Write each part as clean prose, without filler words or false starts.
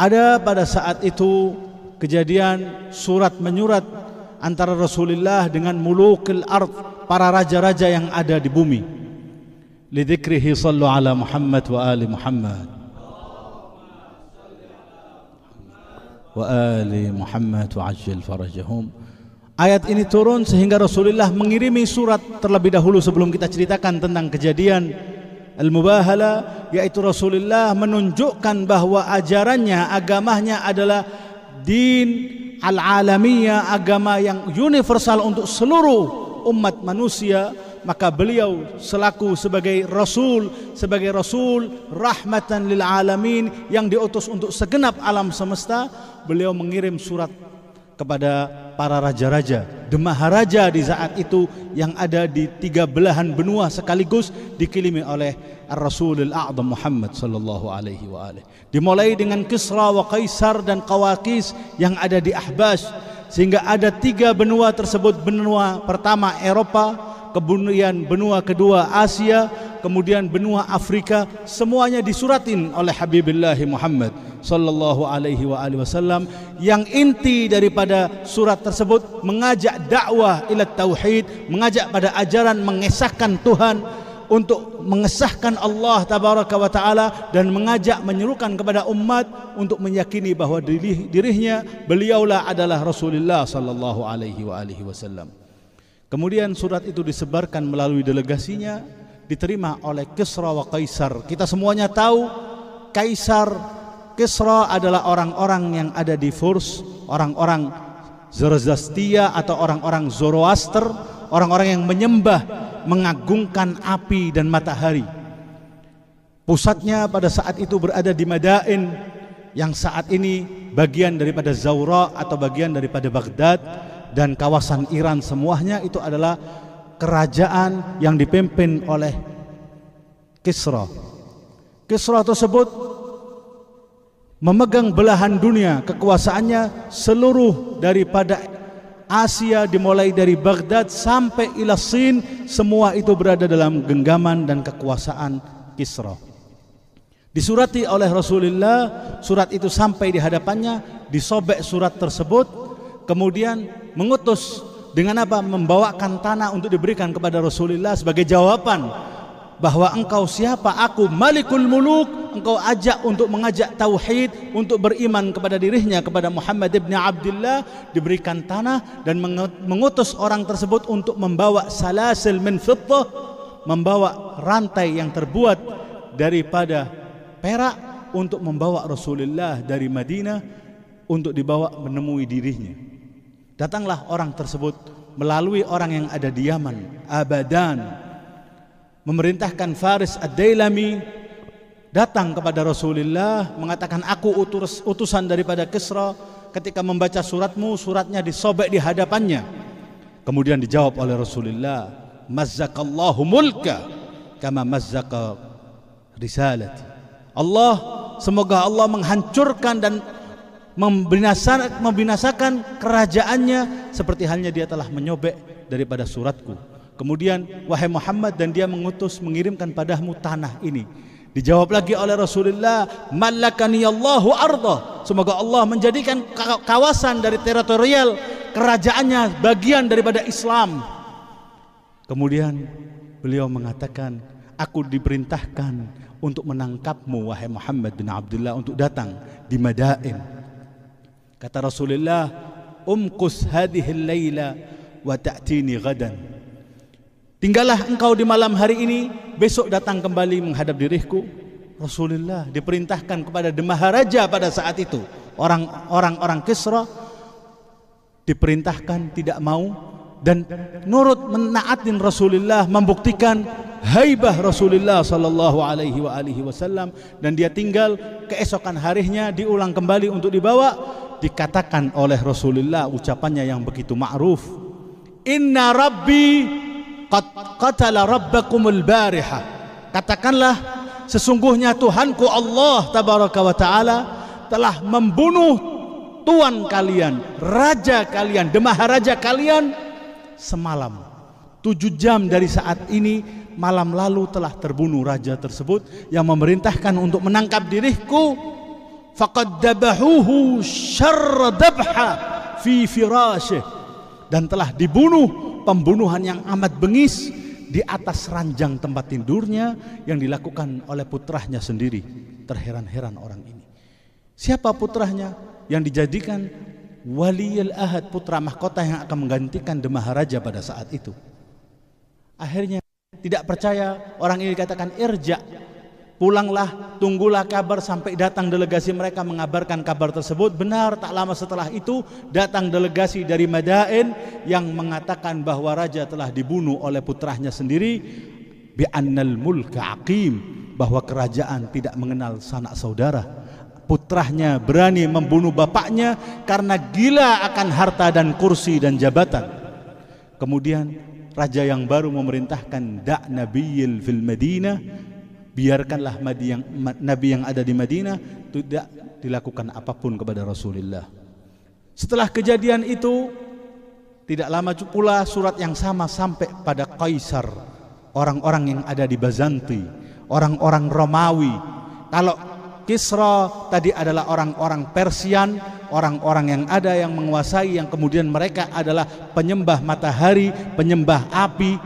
Ada pada saat itu kejadian surat menyurat antara Rasulullah dengan mulukil ard, para raja-raja yang ada di bumi. Lidzikrihi sallu ala Muhammad wa ali Muhammad wa ali Muhammad wa ajil farajahum. Ayat ini turun sehingga Rasulullah mengirimi surat terlebih dahulu sebelum kita ceritakan tentang kejadian Al-Mubahala, yaitu Rasulullah menunjukkan bahwa ajarannya, agamanya adalah din al-alamiyah, agama yang universal untuk seluruh umat manusia. Maka beliau selaku sebagai rasul rahmatan lil alamin yang diutus untuk segenap alam semesta, beliau mengirim surat kepada para raja-raja, demaharaja di saat itu yang ada di 3 belahan benua sekaligus, dikilimi oleh Ar-Rasulul A'zam Muhammad sallallahu alaihi wa alihi. Dimulai dengan Kisra wa Kaisar dan Qawaqis yang ada di Ahbas, sehingga ada 3 benua tersebut. Benua pertama Eropa, kemudian benua kedua Asia, kemudian benua Afrika. Semuanya disuratin oleh Habibillah Muhammad sallallahu alaihi wa alihi wasallam, yang inti daripada surat tersebut mengajak dakwah ila tauhid, mengajak pada ajaran mengesahkan Tuhan, untuk mengesahkan Allah tabaraka wa taala, dan mengajak menyerukan kepada umat untuk meyakini bahwa dirinya beliaulah adalah Rasulullah sallallahu alaihi wa alihi wasallam. Kemudian surat itu disebarkan melalui delegasinya, diterima oleh Kisra wa Kaisar. Kita semuanya tahu Kisra adalah orang-orang yang ada di Furs, orang-orang Zoroastia atau orang-orang Zoroaster, orang-orang yang menyembah, mengagungkan api dan matahari. Pusatnya pada saat itu berada di Madain, yang saat ini bagian daripada Zawra atau bagian daripada Baghdad dan kawasan Iran. Semuanya itu adalah kerajaan yang dipimpin oleh Kisra. Kisra tersebut memegang belahan dunia, kekuasaannya seluruh daripada Asia, dimulai dari Baghdad sampai ila Sin, semua itu berada dalam genggaman dan kekuasaan Kisra. Disurati oleh Rasulullah, surat itu sampai di hadapannya, disobek surat tersebut, kemudian mengutus dengan apa? Membawakan tanah untuk diberikan kepada Rasulullah sebagai jawaban bahwa engkau siapa? Aku Malikul Muluk. Engkau ajak untuk mengajak tauhid, untuk beriman kepada dirinya, kepada Muhammad ibn Abdullah. Diberikan tanah dan mengutus orang tersebut untuk membawa salasil min fiddah, membawa rantai yang terbuat daripada perak, untuk membawa Rasulullah dari Madinah untuk dibawa menemui dirinya. Datanglah orang tersebut melalui orang yang ada di Yaman, Abadan, memerintahkan Faris Ad-Dailami datang kepada Rasulullah, mengatakan, aku utusan daripada Kisra. Ketika membaca suratmu, suratnya disobek di hadapannya. Kemudian dijawab oleh Rasulullah, mazzakallahu mulka kama mazzaka risalati. Semoga Allah menghancurkan dan membinasakan kerajaannya seperti halnya dia telah menyobek daripada suratku. Kemudian, wahai Muhammad, dan dia mengirimkan padamu tanah ini. Dijawab lagi oleh Rasulullah, malakani Allahu arda. Semoga Allah menjadikan kawasan dari teritorial kerajaannya bagian daripada Islam. Kemudian beliau mengatakan, aku diperintahkan untuk menangkapmu wahai Muhammad bin Abdullah, untuk datang di Madain. Kata Rasulullah, umkus hadhil laila wa ta'tini gadan. Tinggallah engkau di malam hari ini, besok datang kembali menghadap diriku. Rasulullah diperintahkan kepada demaharaja pada saat itu, orang-orang Kisra, diperintahkan tidak mau dan nurut menaatin Rasulullah, membuktikan haibah Rasulullah sallallahu alaihi wasallam, dan dia tinggal. Keesokan harinya diulang kembali untuk dibawa. Dikatakan oleh Rasulullah ucapannya yang begitu ma'ruf, inna rabbi qad qatala rabbakumul bariha. Katakanlah, sesungguhnya Tuhanku Allah tabaraka wa taala telah membunuh tuan kalian, raja kalian, demaharaja kalian semalam. 7 jam dari saat ini, malam lalu telah terbunuh raja tersebut yang memerintahkan untuk menangkap diriku faqad dabahuhu syarra dabha fi firasyih, dan telah dibunuh pembunuhan yang amat bengis di atas ranjang tempat tidurnya yang dilakukan oleh putranya sendiri. Terheran-heran orang ini. Siapa putranya? Yang dijadikan waliyul ahad, putra mahkota yang akan menggantikan The Maharaja pada saat itu. Akhirnya tidak percaya, orang ini dikatakan irja, pulanglah, tunggulah kabar sampai datang delegasi mereka mengabarkan kabar tersebut. Benar, tak lama setelah itu datang delegasi dari Madain yang mengatakan bahwa raja telah dibunuh oleh putranya sendiri, bi annal mulka aqim, bahwa kerajaan tidak mengenal sanak saudara. Putranya berani membunuh bapaknya karena gila akan harta dan kursi dan jabatan. Kemudian raja yang baru memerintahkan da' nabiyil fil Madinah, biarkanlah nabi yang ada di Madinah tidak dilakukan apapun kepada Rasulullah. Setelah kejadian itu tidak lama pula surat yang sama sampai pada Kaisar, orang-orang yang ada di Bazanti, orang-orang Romawi. Kalau Kisra tadi adalah orang-orang Persian, orang-orang yang ada yang menguasai, yang kemudian mereka adalah penyembah matahari, penyembah api.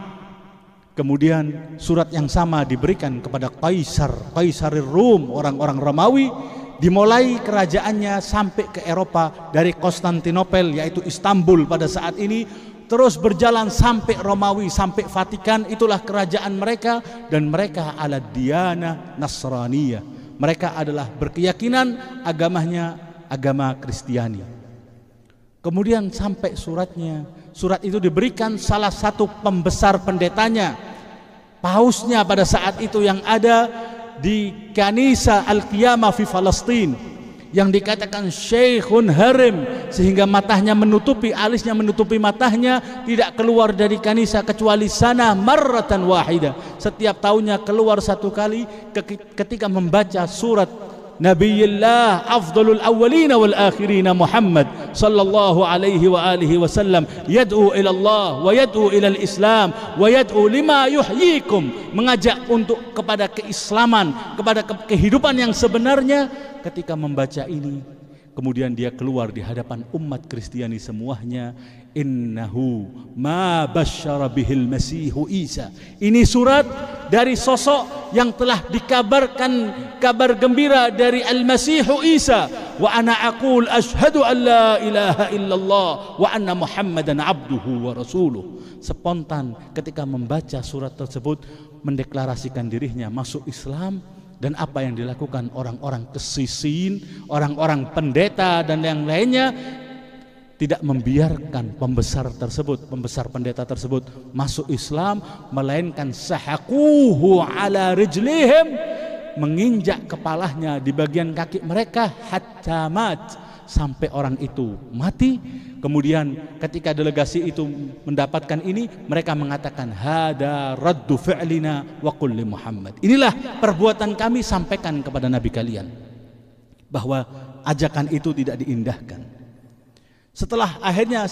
Kemudian surat yang sama diberikan kepada Kaisarir Rum, orang-orang Romawi. Dimulai kerajaannya sampai ke Eropa, dari Konstantinopel yaitu Istanbul pada saat ini, terus berjalan sampai Romawi, sampai Vatikan. Itulah kerajaan mereka, dan mereka ala Diana Nasraniyah. Mereka adalah berkeyakinan agamanya agama Kristiani. Kemudian sampai suratnya, surat itu diberikan salah satu pembesar pendetanya, pausnya pada saat itu yang ada di Kanisa Al-Qiyamah fi Palestin, yang dikatakan Syekhun Harim, sehingga matanya menutupi, alisnya menutupi matanya, tidak keluar dari kanisa kecuali sana marratan wahidah, setiap tahunnya keluar satu kali ketika membaca surat Nabiyullah afdalul awwalina wal akhirina Muhammad sallallahu alaihi wa alihi wasallam, yad'u ila Allah wa yad'u ila al-Islam wa yad'u lima yuhyikum, mengajak untuk kepada keislaman, kepada kehidupan yang sebenarnya. Ketika membaca ini, kemudian dia keluar di hadapan umat Kristiani semuanya, innahu ma basyara bihil masihu Isa. Ini surat dari sosok yang telah dikabarkan kabar gembira dari Al-Masihu Isa. Wa ana aqul ashhadu an la ilaha illallah wa anna Muhammadan abduhu wa rasuluh. Spontan ketika membaca surat tersebut mendeklarasikan dirinya masuk Islam. Dan apa yang dilakukan orang-orang kesisin, orang-orang pendeta dan yang lainnya, tidak membiarkan pembesar pendeta tersebut masuk Islam, melainkan sahaquhu ala rijlihim, menginjak kepalanya di bagian kaki mereka hatta mat, sampai orang itu mati. Kemudian ketika delegasi itu mendapatkan ini, mereka mengatakan hada raddu fi'lina wa qul li Muhammad, inilah perbuatan kami, sampaikan kepada nabi kalian bahwa ajakan itu tidak diindahkan. Setelah akhirnya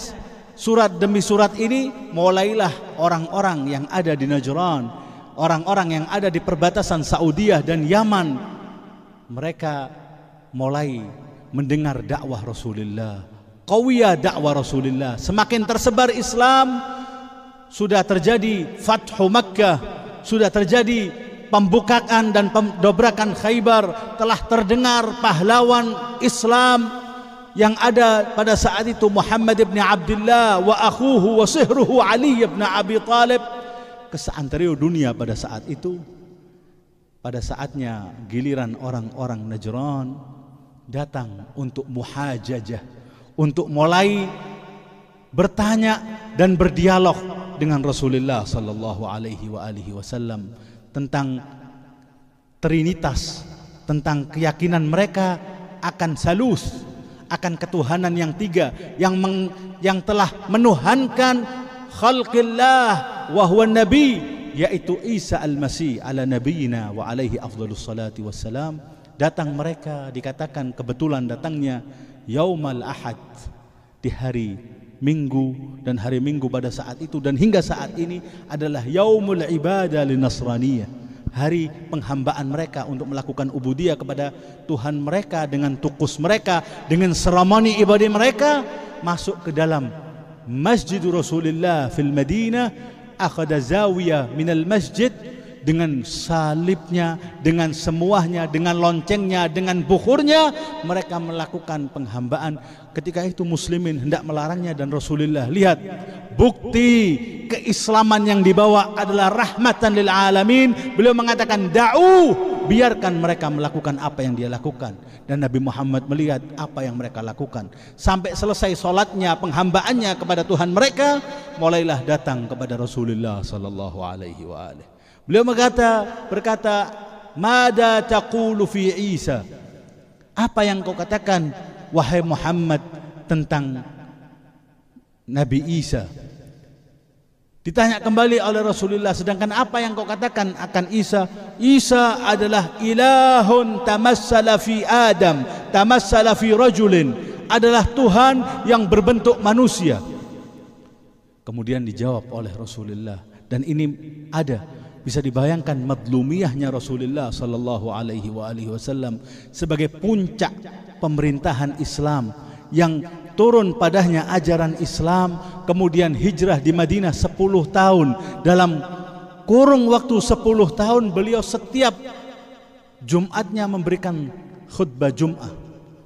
surat demi surat ini, mulailah orang-orang yang ada di Najran, orang-orang yang ada di perbatasan Saudiyah dan Yaman, mereka mulai mendengar dakwah Rasulullah, qawiyah dakwah Rasulullah, semakin tersebar Islam. Sudah terjadi Fathu Makkah, sudah terjadi pembukaan dan pendobrakan Khaybar, telah terdengar pahlawan Islam yang ada pada saat itu Muhammad ibn Abdullah wa akhuhu wa sihruhu Ali ibn Abi Talib, ke seantero dunia pada saat itu. Pada saatnya giliran orang-orang Najran datang untuk muhajajah, untuk mulai bertanya dan berdialog dengan Rasulullah sallallahu alaihi wasallam tentang trinitas, tentang keyakinan mereka akan salus, akan ketuhanan yang tiga, yang telah menuhankan khalqillah wa huwa nabi, yaitu Isa al-Masih ala nabiyina wa alaihi afdhalus salati wassalam. Datang mereka, dikatakan kebetulan datangnya Yaumal Ahad, di hari Minggu, dan hari Minggu pada saat itu dan hingga saat ini adalah Yaumul Ibadah li Nasraniyah, hari penghambaan mereka untuk melakukan ubudiyah kepada Tuhan mereka dengan tukus mereka, dengan seremoni ibadah mereka, masuk ke dalam Masjid Rasulullah fil Madinah, akhadha zawiyah minal masjid, dengan salibnya, dengan semuanya, dengan loncengnya, dengan bukhurnya, mereka melakukan penghambaan. Ketika itu muslimin hendak melarangnya, dan Rasulullah lihat bukti keislaman yang dibawa adalah rahmatan lil alamin. Beliau mengatakan da'u, biarkan mereka melakukan apa yang dia lakukan. Dan Nabi Muhammad melihat apa yang mereka lakukan sampai selesai solatnya, penghambaannya kepada Tuhan mereka, mulailah datang kepada Rasulullah sallallahu alaihi wa alihi. Beliau berkata, "Mada taqulu fi Isa?" Apa yang kau katakan wahai Muhammad tentang Nabi Isa? Ditanya kembali oleh Rasulullah, sedangkan apa yang kau katakan akan Isa? Isa adalah ilahun tamassala fi Adam, tamassala fi rajulin, adalah Tuhan yang berbentuk manusia. Kemudian dijawab oleh Rasulullah, dan ini ada, bisa dibayangkan madlumiyahnya Rasulullah sallallahu alaihi wasallam sebagai puncak pemerintahan Islam yang turun padanya ajaran Islam, kemudian hijrah di Madinah 10 tahun. Dalam kurung waktu 10 tahun beliau setiap Jumatnya memberikan khutbah Jum'ah,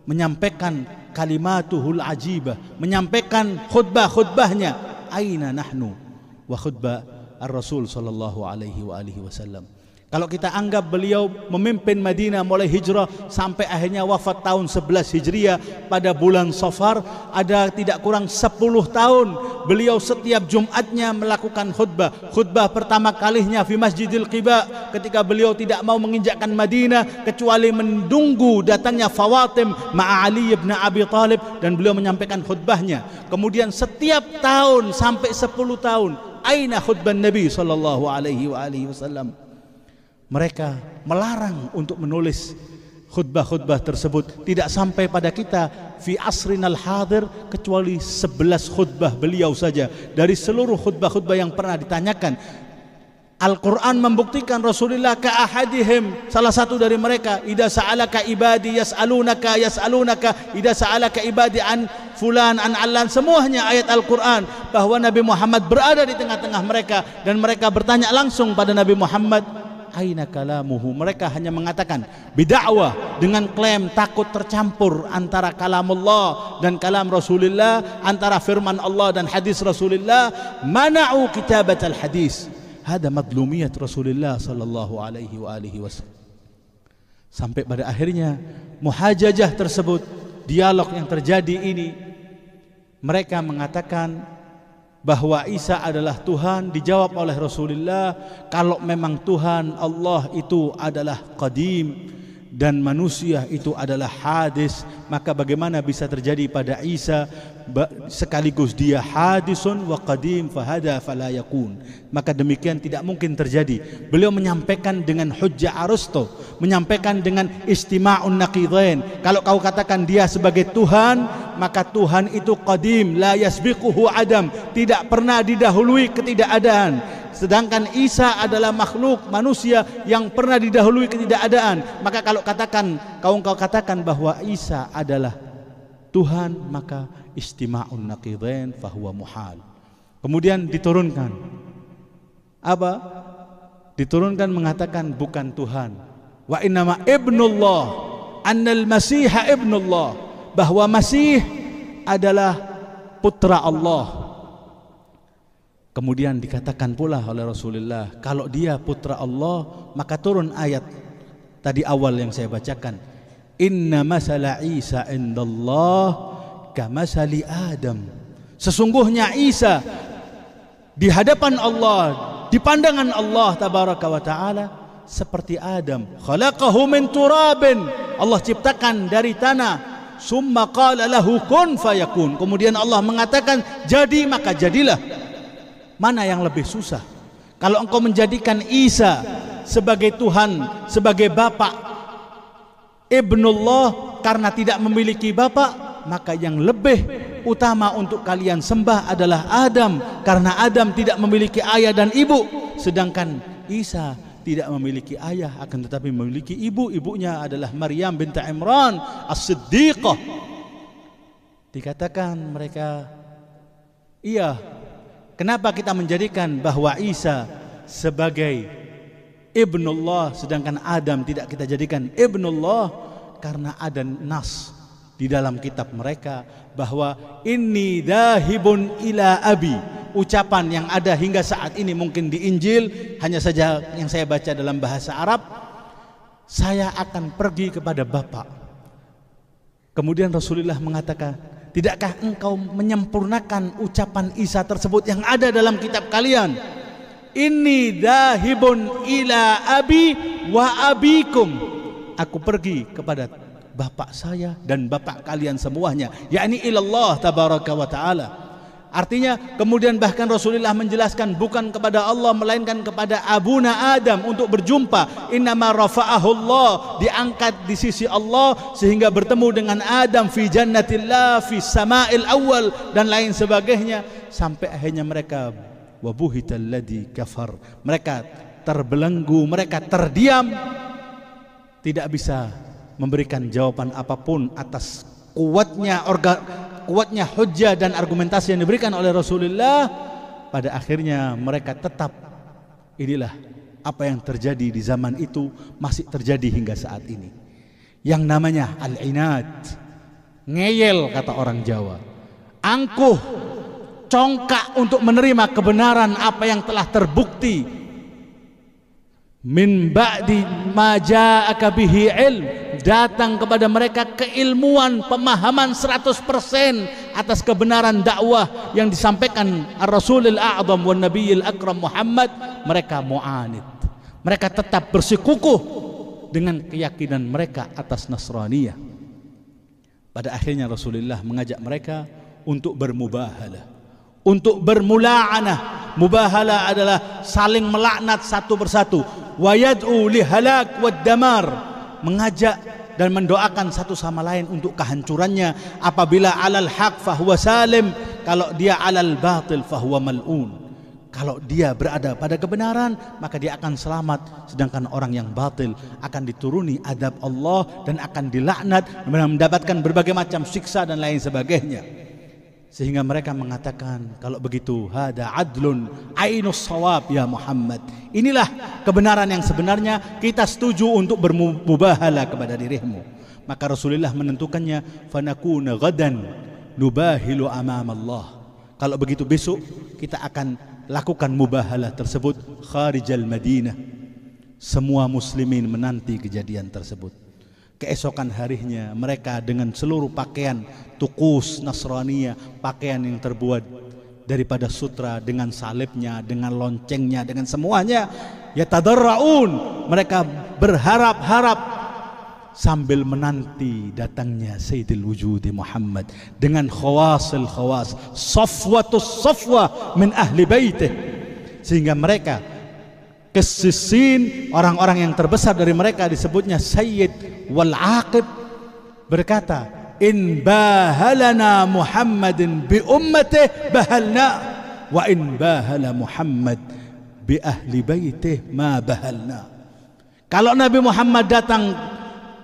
menyampaikan kalimatuhul ajibah, menyampaikan khutbahnya. Aina nahnu wa khutbah Ar-Rasul sallallahu alaihi wasallam. Kalau kita anggap beliau memimpin Madinah mulai hijrah sampai akhirnya wafat tahun 11 Hijriah pada bulan Safar, ada tidak kurang 10 tahun beliau setiap Jumatnya melakukan khutbah. Khutbah pertama kalinya di Masjidil Qiba, ketika beliau tidak mau menginjakkan Madinah kecuali menunggu datangnya Fawatim ma'a Ali ibn Abi Talib, dan beliau menyampaikan khutbahnya. Kemudian setiap tahun sampai 10 tahun, aina khutbah Nabi sallallahu alaihi wasallam. Mereka melarang untuk menulis khutbah-khutbah tersebut. Tidak sampai pada kita fi asrinal hadir kecuali 11 khutbah beliau saja dari seluruh khutbah-khutbah yang pernah ditanyakan. Al-Quran membuktikan Rasulullah ka ahadihim, salah satu dari mereka, idza sa'alaka ibadi yas'alunaka idza sa'alaka ibadi an fulan an allan, semuanya ayat Al-Quran bahwa Nabi Muhammad berada di tengah-tengah mereka, dan mereka bertanya langsung pada Nabi Muhammad, aina kalamuhu. Mereka hanya mengatakan bid'awah dengan klaim takut tercampur antara kalamullah dan kalam Rasulullah, antara firman Allah dan hadis Rasulullah. Mana'u kitabat al-hadis. Hada madlumiyat Rasulullah sallallahu alaihi wasallam. Sampai pada akhirnya muhajajah tersebut, dialog yang terjadi ini, mereka mengatakan bahwa Isa adalah Tuhan. Dijawab oleh Rasulullah, kalau memang Tuhan Allah itu adalah qadim dan manusia itu adalah hadis, maka bagaimana bisa terjadi pada Isa sekaligus dia hadisun wa qadim fahada fala yakun? Maka demikian tidak mungkin terjadi. Beliau menyampaikan dengan hujjah Aristo, menyampaikan dengan istima'un naqidain. Kalau kau katakan dia sebagai Tuhan, maka Tuhan itu qadim, la yasbiquhu adam, tidak pernah didahului ketidakadaan. Sedangkan Isa adalah makhluk manusia yang pernah didahului ketidakadaan. Maka kalau kau katakan bahwa Isa adalah Tuhan, maka istima'un naqidain fahuwa muhal. Kemudian diturunkan apa? Diturunkan mengatakan bukan Tuhan. Wa innama ibnullah, annal masiha ibnullah, bahwa Masih adalah putra Allah. Kemudian dikatakan pula oleh Rasulullah, kalau dia putra Allah, maka turun ayat tadi awal yang saya bacakan, inna masala Isa indallah kamasali Adam. Sesungguhnya Isa di hadapan Allah, di pandangan Allah tabaraka wa taala, seperti Adam. Khalaqahu min turabin, Allah ciptakan dari tanah. Summa qala lahu kun fayakun, kemudian Allah mengatakan jadi maka jadilah. Mana yang lebih susah? Kalau engkau menjadikan Isa sebagai Tuhan, sebagai Bapa, Ibnullah karena tidak memiliki Bapa, maka yang lebih utama untuk kalian sembah adalah Adam, karena Adam tidak memiliki ayah dan ibu. Sedangkan Isa tidak memiliki ayah, akan tetapi memiliki ibu. Ibunya adalah Maryam binti Imran As-Siddiqah. Dikatakan mereka, iya, kenapa kita menjadikan bahwa Isa sebagai ibnullah sedangkan Adam tidak kita jadikan ibnullah? Karena ada nas di dalam kitab mereka bahwa inni dahibun ila abi. Ucapan yang ada hingga saat ini mungkin di Injil, hanya saja yang saya baca dalam bahasa Arab, saya akan pergi kepada Bapa. Kemudian Rasulullah mengatakan, tidakkah engkau menyempurnakan ucapan Isa tersebut yang ada dalam kitab kalian? Inni dahibun ila abi wa abikum. Aku pergi kepada bapak saya dan bapak kalian semuanya, yakni ilallah tabaraka wa ta'ala. Artinya kemudian bahkan Rasulullah menjelaskan bukan kepada Allah melainkan kepada abuna Adam untuk berjumpa. Innama rafa'ahu Allah, diangkat di sisi Allah sehingga bertemu dengan Adam fi jannatillah fi sama'il awal dan lain sebagainya, sampai akhirnya mereka wabuhital ladzi kafar, mereka terbelenggu, mereka terdiam, tidak bisa memberikan jawaban apapun atas kuatnya hujjah dan argumentasi yang diberikan oleh Rasulullah. Pada akhirnya mereka tetap, inilah apa yang terjadi di zaman itu masih terjadi hingga saat ini, yang namanya al-inad, ngeyel kata orang Jawa, angkuh, congkak untuk menerima kebenaran apa yang telah terbukti. Min ba'di ma ja'aka bihi ilm, datang kepada mereka keilmuan, pemahaman 100% atas kebenaran dakwah yang disampaikan Ar-Rasulul A'zam wan Nabiyil Akram Muhammad. Mereka mu'anid, mereka tetap bersikukuh dengan keyakinan mereka atas Nasraniyah. Pada akhirnya Rasulullah mengajak mereka untuk bermubahalah, untuk bermula'anah. Mubahalah adalah saling melaknat satu persatu. Wa yad'u li halak wad damar, mengajak dan mendoakan satu sama lain untuk kehancurannya. Apabila alal haq fahuwa salim, kalau dia alal batil fahuwa mal'un. Kalau dia berada pada kebenaran maka dia akan selamat, sedangkan orang yang batil akan dituruni adab Allah dan akan dilaknat dan mendapatkan berbagai macam siksa dan lain sebagainya. Sehingga mereka mengatakan, kalau begitu hada adlun ainus shawab ya Muhammad, inilah kebenaran yang sebenarnya, kita setuju untuk bermubahalah kepada dirimu. Maka Rasulullah menentukannya, fanakuna ghadan nubahilu amam Allah. Kalau begitu besok kita akan lakukan mubahalah tersebut kharijal Madinah. Semua muslimin menanti kejadian tersebut. Keesokan harinya mereka dengan seluruh pakaian tukus Nasraniyah, pakaian yang terbuat daripada sutra, dengan salibnya, dengan loncengnya, dengan semuanya, yatadarraun, mereka berharap-harap sambil menanti datangnya Sayyidil Wujudi Muhammad dengan khawasil khawas, safwatus safwa min ahli baitih. Sehingga mereka kesisin, orang-orang yang terbesar dari mereka disebutnya Sayyid wal Aqib, berkata, in bahalana Muhammadin bi ummatih bahalna, wa in bahala Muhammad bi ahli baitih ma bahalna. Kalau Nabi Muhammad datang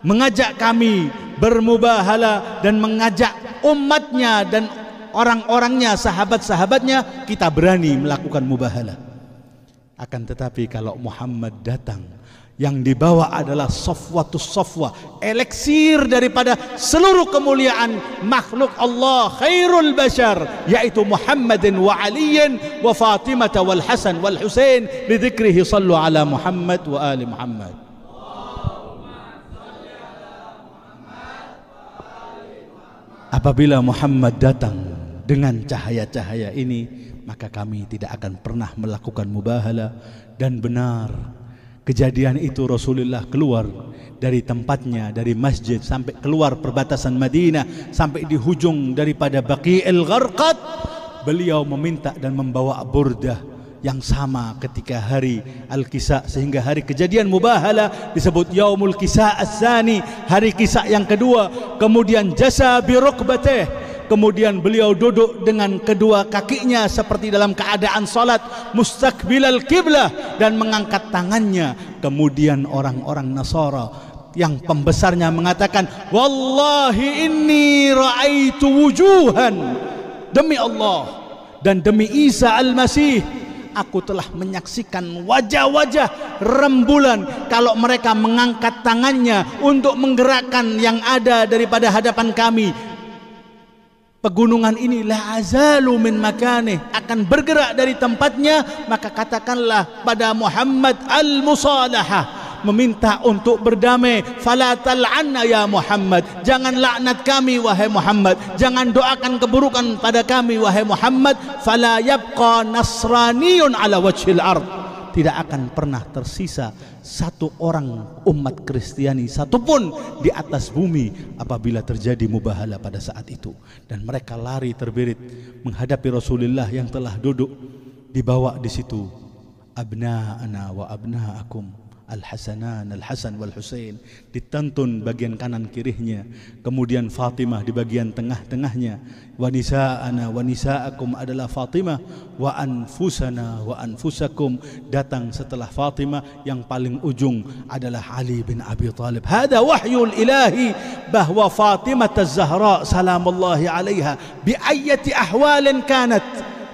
mengajak kami bermubahalah dan mengajak umatnya dan orang-orangnya, sahabat-sahabatnya, kita berani melakukan mubahalah. Akan tetapi kalau Muhammad datang, yang dibawa adalah safwatus safwa, eliksir daripada seluruh kemuliaan makhluk Allah, khairul bashar, yaitu Muhammadin wa Aliyin wa Fatimah wal Hasan wal Husain, bidzikrihi sallu ala Muhammad wa ali Muhammad. Apabila Muhammad datang dengan cahaya-cahaya ini, maka kami tidak akan pernah melakukan mubahalah. Dan benar kejadian itu, Rasulullah keluar dari tempatnya, dari masjid sampai keluar perbatasan Madinah, sampai di hujung daripada Baqi'il Gharqad, beliau meminta dan membawa burdah yang sama ketika hari Al-Kisa, sehingga hari kejadian mubahalah disebut Yaumul Kisa As-Sani, hari Kisa yang kedua. Kemudian jasa bi rukbatih, kemudian beliau duduk dengan kedua kakinya seperti dalam keadaan salat mustaqbilal qiblah dan mengangkat tangannya. Kemudian orang-orang Nasara yang pembesarnya mengatakan, wallahi inni ra'aitu wujuhan, demi Allah dan demi Isa al-Masih, aku telah menyaksikan wajah-wajah rembulan kalau mereka mengangkat tangannya untuk menggerakkan yang ada daripada hadapan kami. Pegunungan ini la azalu min makanih, akan bergerak dari tempatnya. Maka katakanlah pada Muhammad al-musalahah, meminta untuk berdamai. Fala tal'anna ya Muhammad, jangan laknat kami wahai Muhammad, jangan doakan keburukan pada kami wahai Muhammad. Fala yabqa nasraniyun ala wajhil ard, tidak akan pernah tersisa satu orang umat Kristiani satupun di atas bumi apabila terjadi mubahalah pada saat itu. Dan mereka lari terbirit menghadapi Rasulullah yang telah duduk. Dibawa di situ abna'ana wa abna'akum, Al-Hasanan, Al-Hasan wal Husain, dituntun bagian kanan kirinya, kemudian Fatimah di bagian tengah-tengahnya. Wa nisa'ana wa nisa'akum adalah Fatimah, wa anfusana wa anfusakum, datang setelah Fatimah yang paling ujung adalah Ali bin Abi Thalib. Hada wahyul ilahi, bahwa Fatimah Az-Zahra salamullahi alaiha bi ayyati ahwalin kanat,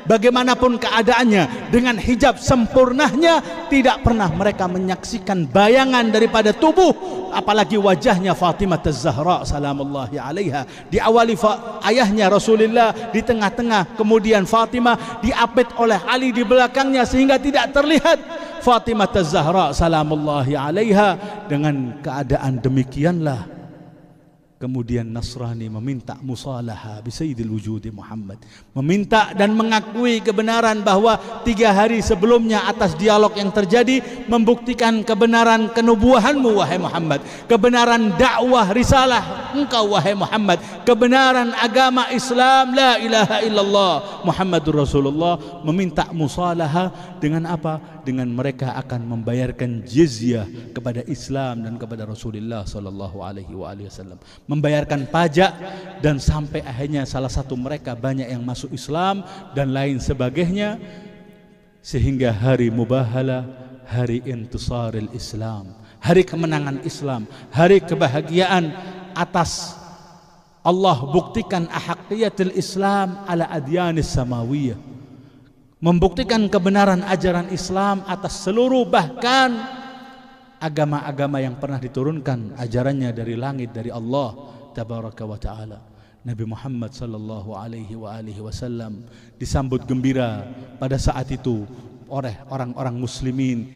bagaimanapun keadaannya, dengan hijab sempurnanya, tidak pernah mereka menyaksikan bayangan daripada tubuh, apalagi wajahnya Fatimah Az-Zahra salamullahi alaiha. Diawali ayahnya Rasulullah di tengah-tengah, kemudian Fatimah diapit oleh Ali di belakangnya sehingga tidak terlihat Fatimah Az-Zahra salamullahi alaiha. Dengan keadaan demikianlah kemudian Nasrani meminta musalaha bi sayyidil wujudi Muhammad, meminta dan mengakui kebenaran bahwa 3 hari sebelumnya atas dialog yang terjadi membuktikan kebenaran kenubuahanmu wahai Muhammad, kebenaran dakwah risalah engkau wahai Muhammad, kebenaran agama Islam la ilaha illallah Muhammadur Rasulullah. Meminta musalaha dengan apa? Dengan mereka akan membayarkan jizyah kepada Islam dan kepada Rasulullah sallallahu alaihi wasallam, membayarkan pajak, dan sampai akhirnya salah satu mereka banyak yang masuk Islam dan lain sebagainya, sehingga hari mubahalah, hari intisaril Islam, hari kemenangan Islam, hari kebahagiaan atas Allah buktikan ahaqqiyatul Islam ala adyanis samawiyah, membuktikan kebenaran ajaran Islam atas seluruh bahkan agama-agama yang pernah diturunkan ajarannya dari langit, dari Allah tabaraka wa ta'ala. Nabi Muhammad sallallahu alaihi wasallam disambut gembira pada saat itu oleh orang-orang muslimin.